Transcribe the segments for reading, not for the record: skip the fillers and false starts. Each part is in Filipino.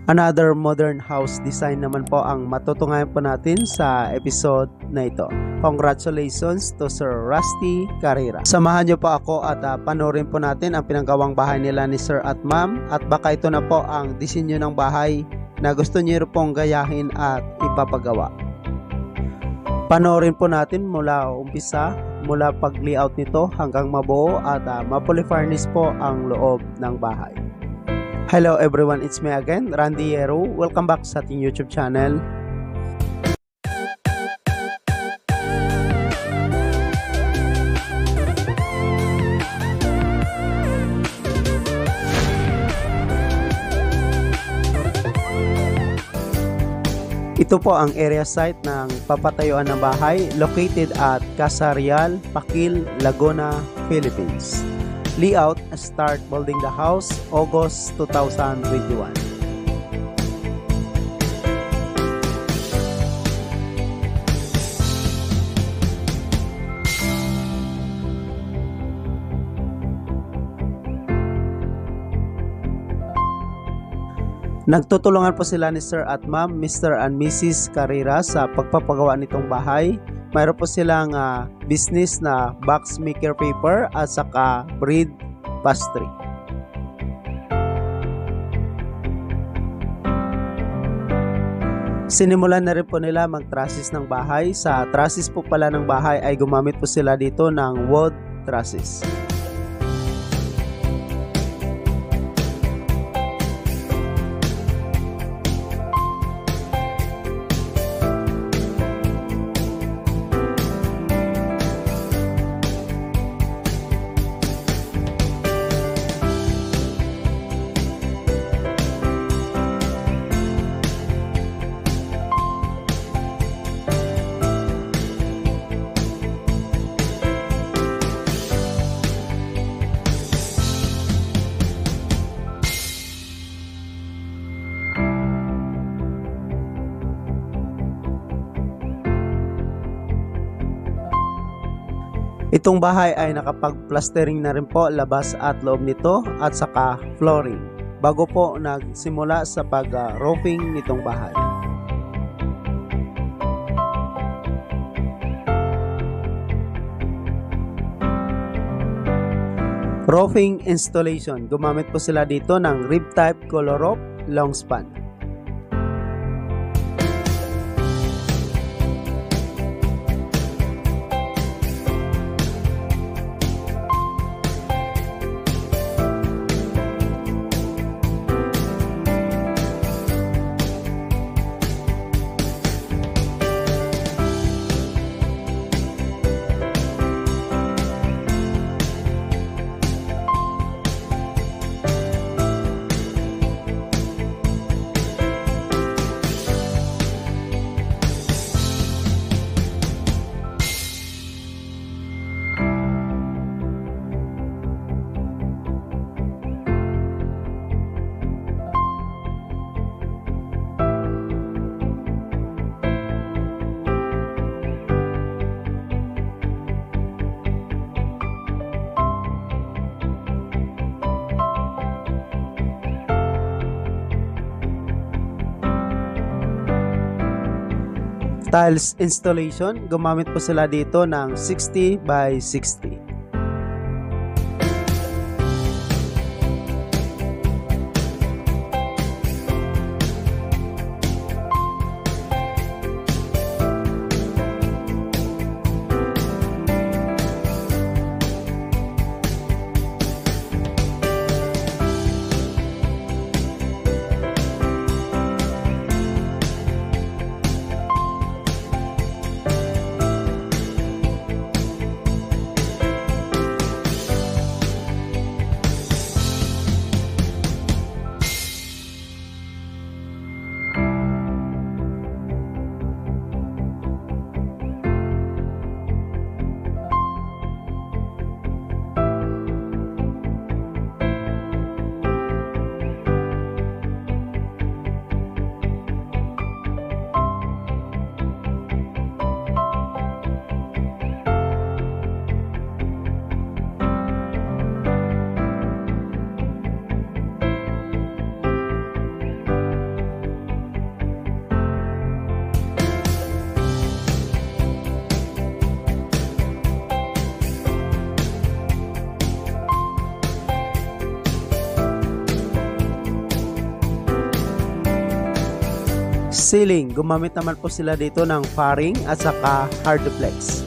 Another modern house design naman po ang matutunghayan po natin sa episode na ito. Congratulations to Sir Rusty Carrera. Samahan niyo po ako at panoorin po natin ang pinanggawang bahay nila ni Sir at Ma'am, at baka ito na po ang disenyo ng bahay na gusto niyo pong gayahin at ipapagawa. Panoorin po natin mula umpisa, mula pag-layout nito hanggang mabuo at ma-fully furnish po ang loob ng bahay. Hello everyone, it's me again, Randy Yero. Welcome back sa ating YouTube channel. Ito po ang area site ng papatayuan ng bahay located at Casa Real, Pakil, Laguna, Philippines. Layout, start building the house August 2021. Nagtutulungan po sila ni Sir at Ma'am, Mr. and Mrs. Carrera sa pagpapagawa nitong bahay. Mayroon po silang business na box maker paper at saka bread pastry. Sinimulan na rin po nila mag-trusses ng bahay. Sa trusses po pala ng bahay ay gumamit po sila dito ng wood trusses. Itong bahay ay nakapag-plastering na rin po labas at loob nito at saka flooring bago po nagsimula sa pag-roofing nitong bahay. Roofing installation, gumamit po sila dito ng rib type color roof long span. Tiles installation, gumamit po sila dito ng 60 by 60. Ceiling, gumamit naman po sila dito ng faring at saka hardplex.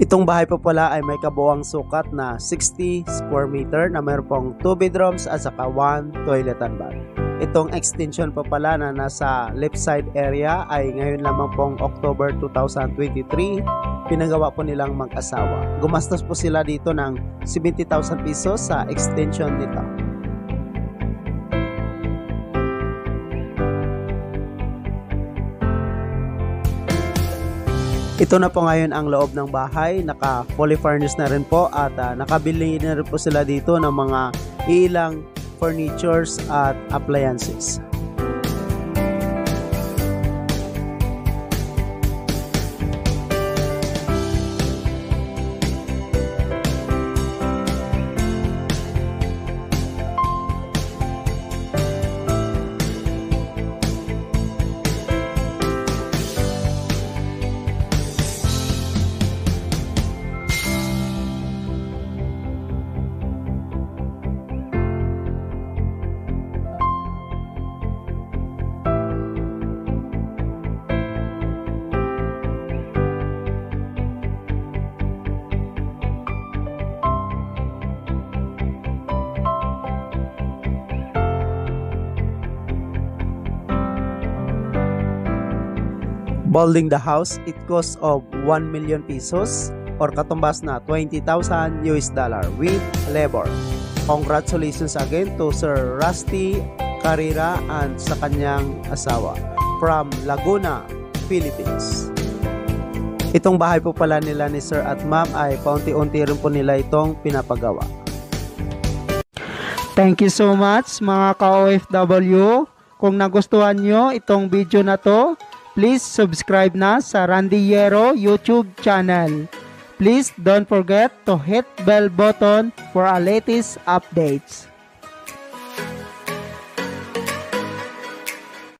Itong bahay po pala ay may kabuuang sukat na 60 square meter na mayroon pong 2 bedrooms at saka 1 toilet and bath. Itong extension po pala na nasa left side area ay ngayon lamang pong October 2023, pinagawa po nilang mag-asawa. Gumastos po sila dito ng 70,000 pesos sa extension nito. Ito na po ngayon ang loob ng bahay, naka fully furnished na rin po at nakabili na rin po sila dito ng mga ilang furnitures at appliances. Building the house, it costs of 1 million pesos or katumbas na 20,000 US dollar with labor. Congratulations again to Sir Rusty Carrera and sa kanyang asawa from Laguna, Philippines. Itong bahay po pala nila ni Sir at Ma'am ay paunti-unti rin po nila itong pinapagawa. Thank you so much mga ka-OFW. Kung nagustuhan nyo itong video na to, please subscribe na sa Randy Yero YouTube channel. Please don't forget to hit bell button for our latest updates.